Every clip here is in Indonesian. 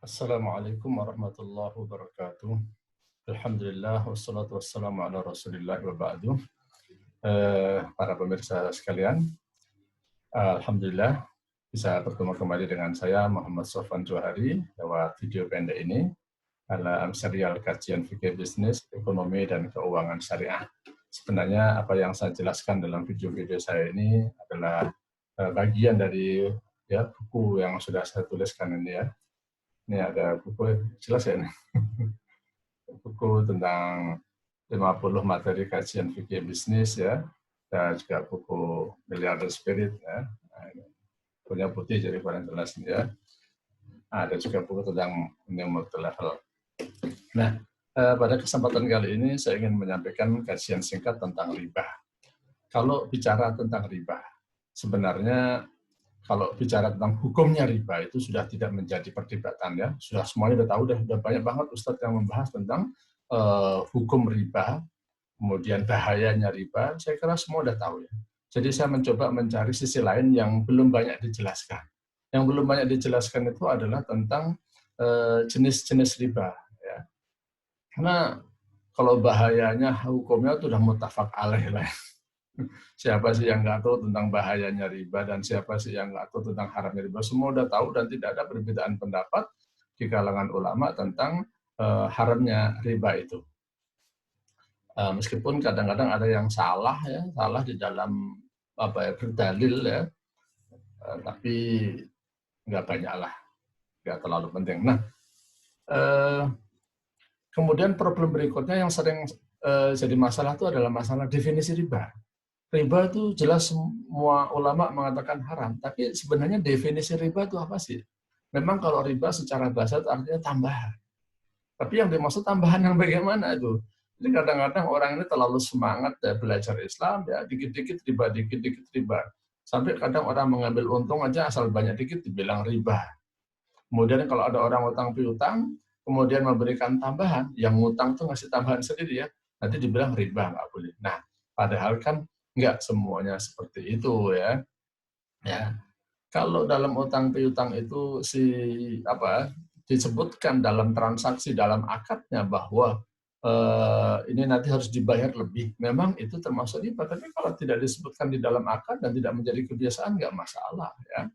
Assalamualaikum warahmatullahi wabarakatuh. Alhamdulillah, wassalatu wassalamu ala rasulillah wa ba'du. Para pemirsa sekalian, Alhamdulillah bisa bertemu kembali dengan saya Muhammad Sofwan Johari lewat video pendek ini dalam serial kajian fikih bisnis, ekonomi, dan keuangan syariah. Sebenarnya apa yang saya jelaskan dalam video-video saya ini adalah bagian dari buku yang sudah saya tuliskan ini ya. Ini ada buku, jelas ya ini. Buku tentang 50 materi kajian fikih bisnis ya, dan juga buku Milliarder Spirit ya. Nah, ini punya putih jadi paling jelas ini ya. Ada juga buku tentang multi level. Nah, pada kesempatan kali ini saya ingin menyampaikan kajian singkat tentang riba. Kalau bicara tentang riba, sebenarnya kalau bicara tentang hukumnya riba itu sudah tidak menjadi perdebatan ya, sudah semuanya sudah tahu, sudah banyak banget Ustadz yang membahas tentang hukum riba, kemudian bahayanya riba, saya kira semua sudah tahu ya. Jadi saya mencoba mencari sisi lain yang belum banyak dijelaskan. Yang belum banyak dijelaskan itu adalah tentang jenis-jenis riba ya. Karena kalau bahayanya hukumnya itu sudah muttafaq alaih lah. Siapa sih yang nggak tahu tentang bahayanya riba dan siapa sih yang nggak tahu tentang haramnya riba? Semua udah tahu dan tidak ada perbedaan pendapat di kalangan ulama tentang haramnya riba itu. Meskipun kadang-kadang ada yang salah ya, salah di dalam berdalil ya, tapi nggak banyak lah, nggak terlalu penting. Nah, kemudian problem berikutnya yang sering jadi masalah itu adalah masalah definisi riba. Riba itu jelas semua ulama mengatakan haram, tapi sebenarnya definisi riba itu apa sih? Memang kalau riba secara bahasa itu artinya tambahan. Tapi yang dimaksud tambahan yang bagaimana itu? Jadi kadang-kadang orang ini terlalu semangat ya, belajar Islam, ya dikit-dikit riba, dikit-dikit riba. Sampai kadang orang mengambil untung aja asal banyak dikit dibilang riba. Kemudian kalau ada orang utang piutang, kemudian memberikan tambahan, yang ngutang tuh ngasih tambahan sendiri ya, nanti dibilang riba, nggak boleh. Nah, padahal kan nggak semuanya seperti itu ya. Ya, kalau dalam utang piutang itu disebutkan dalam transaksi dalam akadnya bahwa ini nanti harus dibayar lebih, memang itu termasuk riba. Tapi kalau tidak disebutkan di dalam akad dan tidak menjadi kebiasaan nggak masalah ya.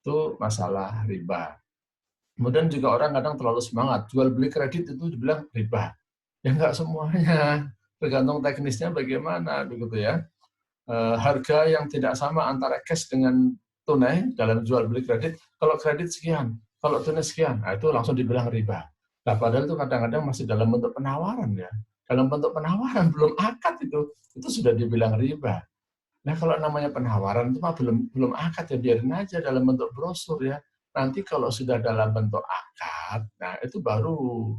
Itu masalah riba. Kemudian juga orang kadang terlalu semangat jual beli kredit itu dibilang riba. Ya nggak semuanya, tergantung teknisnya bagaimana begitu ya. Harga yang tidak sama antara cash dengan tunai dalam jual beli kredit, kalau kredit sekian, kalau tunai sekian, nah itu langsung dibilang riba. Nah, padahal itu kadang-kadang masih dalam bentuk penawaran ya. Dalam bentuk penawaran belum akad itu sudah dibilang riba. Nah, kalau namanya penawaran itu mah belum akad ya, biarin aja dalam bentuk brosur ya. Nanti kalau sudah dalam bentuk akad, nah itu baru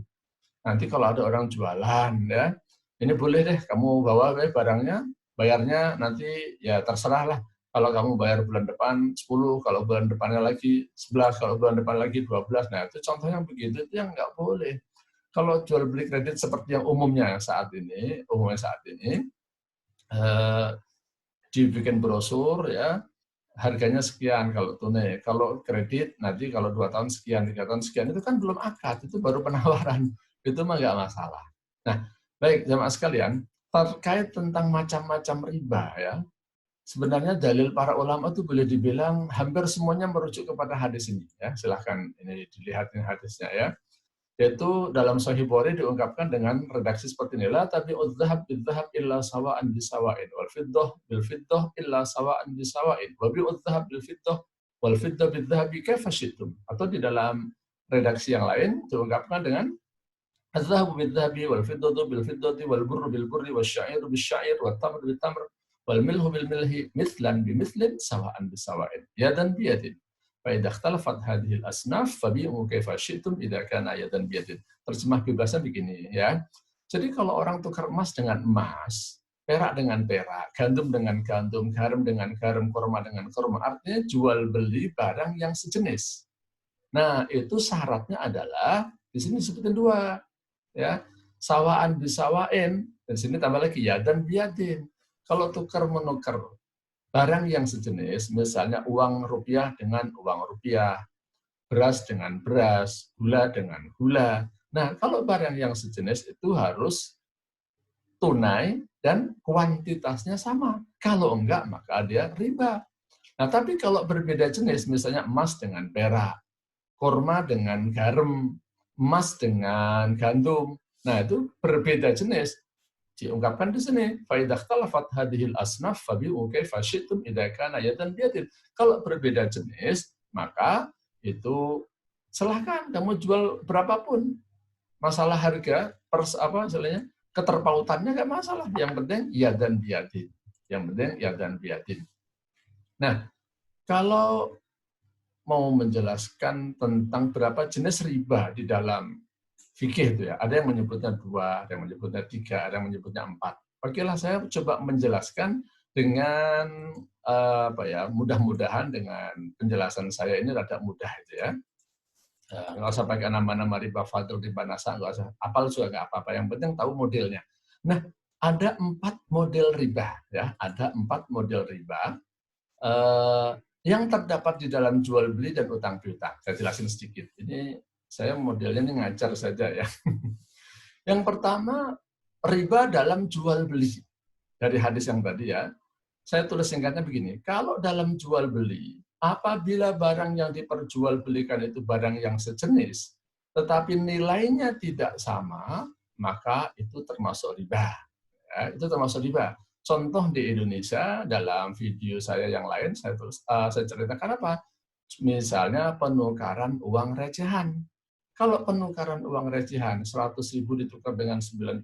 nanti kalau ada orang jualan ya, ini boleh deh kamu bawa barangnya, bayarnya nanti ya terserah lah. Kalau kamu bayar bulan depan 10, kalau bulan depannya lagi 11, kalau bulan depan lagi 12. Nah, itu contohnya begitu, itu yang nggak boleh. Kalau jual beli kredit seperti yang umumnya saat ini, eh, dibikin brosur ya, harganya sekian kalau tunai. Kalau kredit nanti kalau 2 tahun sekian, 3 tahun sekian, itu kan belum akad, itu baru penawaran. Itu mah nggak masalah. Nah, baik jamaah sekalian, terkait tentang macam-macam riba ya, sebenarnya dalil para ulama itu boleh dibilang hampir semuanya merujuk kepada hadis ini ya. Silahkan ini dilihat ini hadisnya ya. Yaitu dalam Sahih Bukhari diungkapkan dengan redaksi seperti ini, la tabi'udz dzahab bidzahab illa sawa'an bisawa'in wal fiddah bil fiddah illa sawa'an bisawa'in wa bi'udz dzahab bil fiddah wal fiddah bidzahabi kaifa syi'tum. Atau di dalam redaksi yang lain diungkapkan dengan الذهب بالذهب والفضة بالفضة والبر بالبر والشعير بالشعير والتمر بالتمر والملح بالملح مثلا بمثل سواء بسواء يدا بيد فإذا اختلفت هذه الأصناف فبيعوا كيف شئتم إذا كان يدا بيد. Terjemah bebasnya begini ya. Jadi kalau orang tukar emas dengan emas, perak dengan perak, gandum dengan gandum, garam dengan garam, kurma dengan kurma, artinya jual beli barang yang sejenis. Nah, itu syaratnya adalah di sini sebutin dua ya, sawaan bisawain, dan sini tambah lagi ya dan biadin. Kalau tukar menukar barang yang sejenis, misalnya uang rupiah dengan uang rupiah, beras dengan beras, gula dengan gula. Nah, kalau barang yang sejenis itu harus tunai dan kuantitasnya sama. Kalau enggak, maka dia riba. Nah, tapi kalau berbeda jenis, misalnya emas dengan perak, kurma dengan garam, emas dengan gandum, nah itu berbeda jenis. Diungkapkan di sini, فَإِذَا اخْتَلَفَتْ هَذِهِ الْأَصْنَافُ فَبِيعُوا كَيْفَ شِئْتُمْ إِذَا كَانَ يَدًا بِيَدٍ. Kalau berbeda jenis, maka itu silahkan kamu jual berapapun. Masalah harga, istilahnya, keterpautannya nggak masalah. Yang penting yadan biyadin. Yang penting yadan biyadin. Nah, kalau mau menjelaskan tentang berapa jenis riba di dalam fikih itu ya, ada yang menyebutnya 2, ada yang menyebutnya 3, ada yang menyebutnya 4. Oke lah, saya coba menjelaskan dengan mudah-mudahan dengan penjelasan saya ini rada mudah itu ya. Nggak usah pakai nama-nama riba fadl, riba nasa, nggak usah. Apal juga nggak apa-apa. Yang penting tahu modelnya. Nah, ada 4 model riba ya, ada 4 model riba yang terdapat di dalam jual beli dan utang piutang. Saya jelasin sedikit. Ini saya modelnya ini ngajar saja ya. Yang pertama, riba dalam jual beli. Dari hadis yang tadi ya, saya tulis singkatnya begini, kalau dalam jual beli, apabila barang yang diperjualbelikan itu barang yang sejenis, tetapi nilainya tidak sama, maka itu termasuk riba. Ya, itu termasuk riba. Contoh di Indonesia, dalam video saya yang lain, saya ceritakan apa? Misalnya penukaran uang recehan. Kalau penukaran uang recehan, 100.000 ditukar dengan 90.000,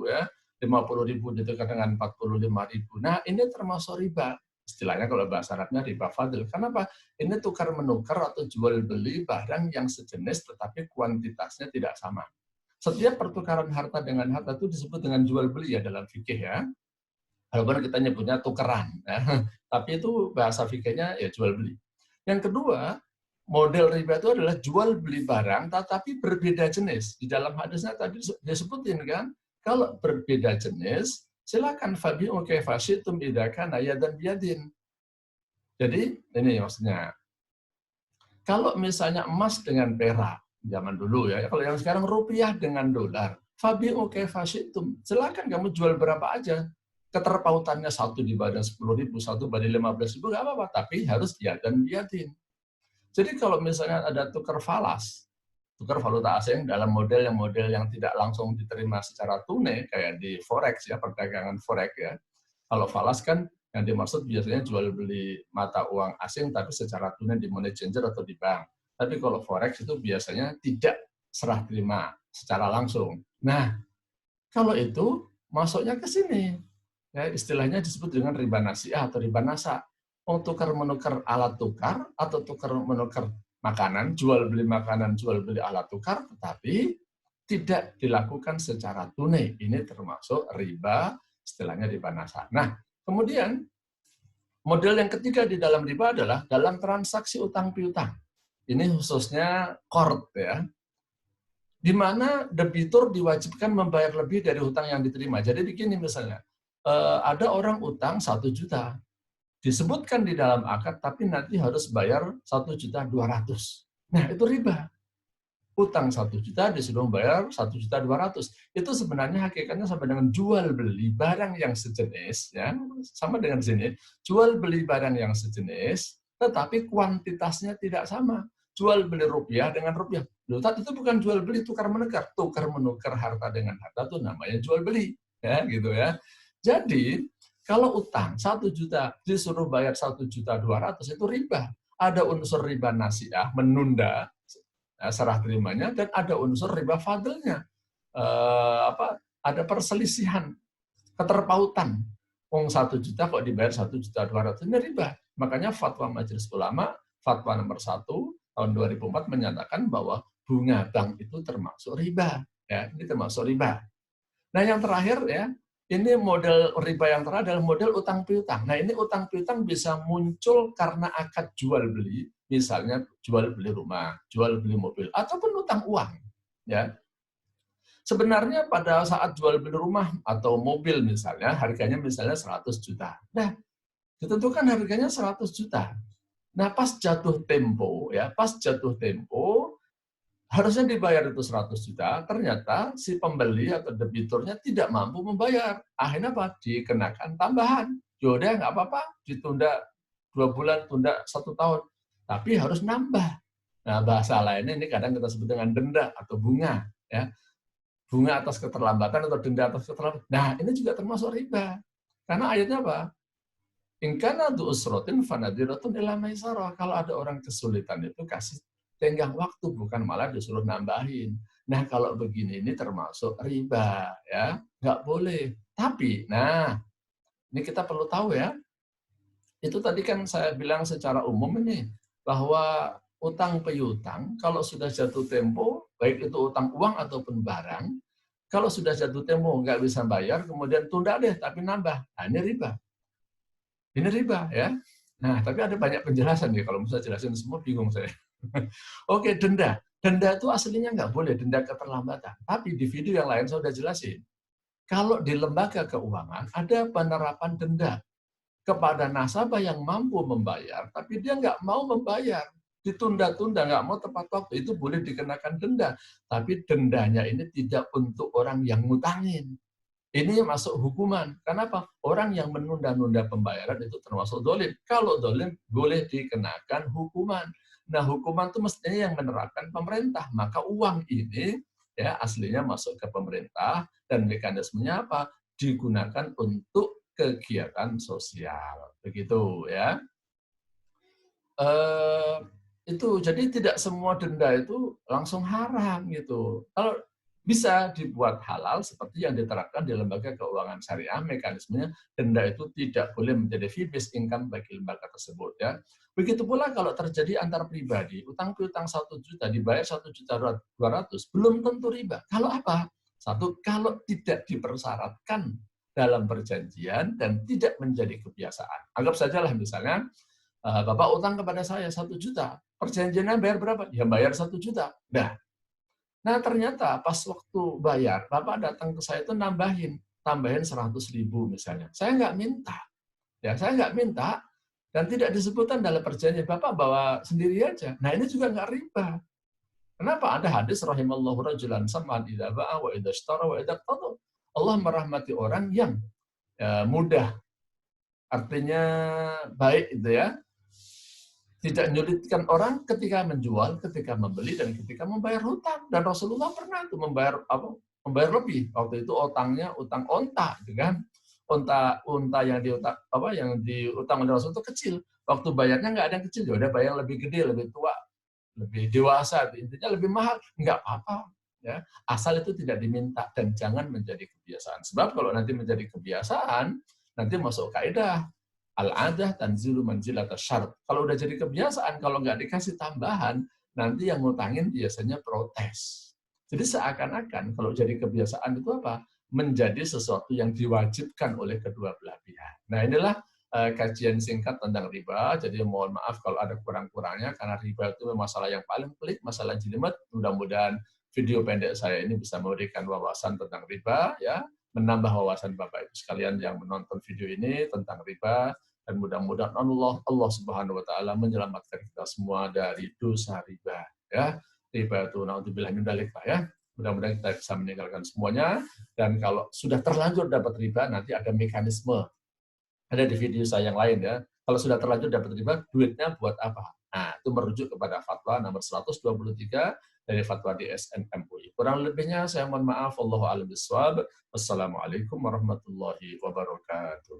ya, 50.000 ditukar dengan 45.000. Nah, ini termasuk riba. Istilahnya kalau bahasa Arabnya riba fadl. Kenapa? Ini tukar-menukar atau jual beli barang yang sejenis tetapi kuantitasnya tidak sama. Setiap pertukaran harta dengan harta itu disebut dengan jual beli ya dalam fikih ya. Walaupun kita nyebutnya tukeran, ya. Tapi itu bahasa fikihnya ya jual beli. Yang kedua, model riba itu adalah jual beli barang tetapi berbeda jenis. Di dalam hadisnya tadi disebutin kan, kalau berbeda jenis, silakan fabi'u kaifa syi'tum idza kana yadan biyadin. Jadi ini maksudnya. Kalau misalnya emas dengan perak zaman dulu ya, kalau yang sekarang rupiah dengan dolar, fabi'u kaifa syi'tum. Silakan kamu jual berapa aja. Keterpautannya 1 dibanding 10.000, 1 banding 15.000 nggak apa-apa, tapi harus yadan biyadin. Jadi kalau misalnya ada tukar falas, tukar valuta asing dalam model yang tidak langsung diterima secara tunai, kayak di forex ya, perdagangan forex ya. Kalau falas kan yang dimaksud biasanya jual beli mata uang asing tapi secara tunai di money changer atau di bank. Tapi kalau forex itu biasanya tidak serah terima secara langsung. Nah, kalau itu masuknya ke sini. Ya, istilahnya disebut dengan riba nasiah atau riba nasa. Tukar-menukar alat tukar atau tukar-menukar makanan, jual beli makanan, jual beli alat tukar, tetapi tidak dilakukan secara tunai. Ini termasuk riba, istilahnya riba nasa. Nah, kemudian model yang ketiga di dalam riba adalah dalam transaksi utang piutang. Ini khususnya qard ya, di mana debitur diwajibkan membayar lebih dari hutang yang diterima. Jadi begini misalnya, ada orang utang 1 juta, disebutkan di dalam akad, tapi nanti harus bayar 1.200.000. Nah, itu riba. Utang 1 juta disuruh bayar 1.200.000. Itu sebenarnya hakikatnya sama dengan jual beli barang yang sejenis, ya, sama dengan sini. Jual beli barang yang sejenis, tetapi kuantitasnya tidak sama. Jual beli rupiah dengan rupiah. Loh, itu bukan jual beli tukar menukar. Tukar menukar harta dengan harta itu namanya jual beli, ya, gitu ya. Jadi kalau utang 1 juta disuruh bayar 1.200.000 itu riba. Ada unsur riba nasiah, menunda serah terimanya, dan ada unsur riba fadlnya. Ada perselisihan, keterpautan. 1 juta kok dibayar 1.200.000, ini riba. Makanya fatwa Majelis Ulama, fatwa nomor 1 tahun 2004 menyatakan bahwa bunga bank itu termasuk riba. Ya, ini termasuk riba. Nah, yang terakhir ya, ini model riba yang terakhir adalah model utang piutang. Nah, ini utang piutang bisa muncul karena akad jual beli, misalnya jual beli rumah, jual beli mobil, ataupun utang uang. Ya, sebenarnya pada saat jual beli rumah atau mobil misalnya, harganya misalnya 100 juta. Nah, ditentukan harganya 100 juta. Nah, pas jatuh tempo ya, pas jatuh tempo harusnya dibayar itu 100 juta, ternyata si pembeli atau debiturnya tidak mampu membayar. Akhirnya apa? Dikenakan tambahan. Yaudah nggak apa-apa, ditunda 2 bulan, tunda 1 tahun. Tapi harus nambah. Nah, bahasa lainnya ini kadang kita sebut dengan denda atau bunga. Ya. Bunga atas keterlambatan atau denda atas keterlambatan. Nah, ini juga termasuk riba. Karena ayatnya apa? In kana du usratin fanadiratun ila maisarah. Kalau ada orang kesulitan itu kasih tenggang waktu, bukan malah disuruh nambahin. Nah, kalau begini ini termasuk riba, ya. Nggak boleh. Tapi, nah, ini kita perlu tahu ya, itu tadi kan saya bilang secara umum ini, bahwa utang piutang, kalau sudah jatuh tempo, baik itu utang uang ataupun barang, kalau sudah jatuh tempo nggak bisa bayar, kemudian tunda deh, tapi nambah. Nah, ini riba. Ini riba, ya. Nah, tapi ada banyak penjelasan nih, kalau misalnya jelasin semua bingung saya. Oke, denda. Denda itu aslinya nggak boleh, denda keterlambatan. Tapi di video yang lain saya sudah jelasin. Kalau di lembaga keuangan, ada penerapan denda kepada nasabah yang mampu membayar, tapi dia nggak mau membayar. Ditunda-tunda, nggak mau tepat waktu, itu boleh dikenakan denda. Tapi dendanya ini tidak untuk orang yang ngutangin. Ini masuk hukuman. Kenapa? Orang yang menunda-nunda pembayaran itu termasuk dolim. Kalau dolim, boleh dikenakan hukuman. Nah, hukuman itu mestinya yang menerapkan pemerintah. Maka uang ini ya aslinya masuk ke pemerintah dan mekanismenya apa? Digunakan untuk kegiatan sosial. Begitu ya. Eh, itu jadi tidak semua denda itu langsung haram gitu. Kalau bisa dibuat halal seperti yang diterapkan di lembaga keuangan syariah, mekanismenya denda itu tidak boleh menjadi fee based income bagi lembaga tersebut ya. Begitu pula kalau terjadi antar pribadi, utang piutang 1 juta dibayar 1,2 juta belum tentu riba. Kalau apa? Satu, kalau tidak dipersyaratkan dalam perjanjian dan tidak menjadi kebiasaan. Anggap sajalah misalnya Bapak utang kepada saya 1 juta, perjanjiannya bayar berapa? Ya bayar 1 juta. Nah ternyata pas waktu bayar, Bapak datang ke saya itu tambahin 100.000 misalnya. Saya nggak minta, ya saya nggak minta dan tidak disebutkan dalam perjanjian. Bapak bawa sendiri aja. Nah ini juga nggak riba. Kenapa? Ada hadis rahimallahu rajulan sam'an idza ba'a wa idza ishtara wa idza iqtada. Allah merahmati orang yang mudah, artinya baik itu ya, tidak menyulitkan orang ketika menjual, ketika membeli, dan ketika membayar hutang. Dan Rasulullah pernah tuh membayar lebih. Waktu itu utang onta, gitu kan? Unta yang diutang oleh Rasul itu kecil. Waktu bayarnya nggak ada yang kecil, ya udah bayar lebih gede, lebih tua, lebih dewasa. Intinya lebih mahal, nggak apa-apa. Ya, asal itu tidak diminta dan jangan menjadi kebiasaan. Sebab kalau nanti menjadi kebiasaan, nanti masuk kaidah al-adah tanzilu manzilat syarat. Kalau udah jadi kebiasaan, kalau nggak dikasih tambahan, nanti yang ngutangin biasanya protes. Jadi seakan-akan kalau jadi kebiasaan itu apa? Menjadi sesuatu yang diwajibkan oleh kedua belah pihak. Nah inilah kajian singkat tentang riba. Jadi mohon maaf kalau ada kurang-kurangnya, karena riba itu masalah yang paling pelik, masalah jelimet. Mudah-mudahan video pendek saya ini bisa memberikan wawasan tentang riba, ya, menambah wawasan Bapak Ibu sekalian yang menonton video ini tentang riba. Dan mudah-mudahan Allah Subhanahu wa taala menyelamatkan kita semua dari dosa riba, ya. Riba itu naudzubillah min dzalik, ya. Mudah-mudahan kita bisa meninggalkan semuanya, dan kalau sudah terlanjur dapat riba nanti ada mekanisme. Ada di video saya yang lain ya. Kalau sudah terlanjur dapat riba, duitnya buat apa? Nah, itu merujuk kepada fatwa nomor 123 dari fatwa DSN MUI. Kurang lebihnya saya mohon maaf, wallahu a'lam bishawab. Wassalamualaikum warahmatullahi wabarakatuh.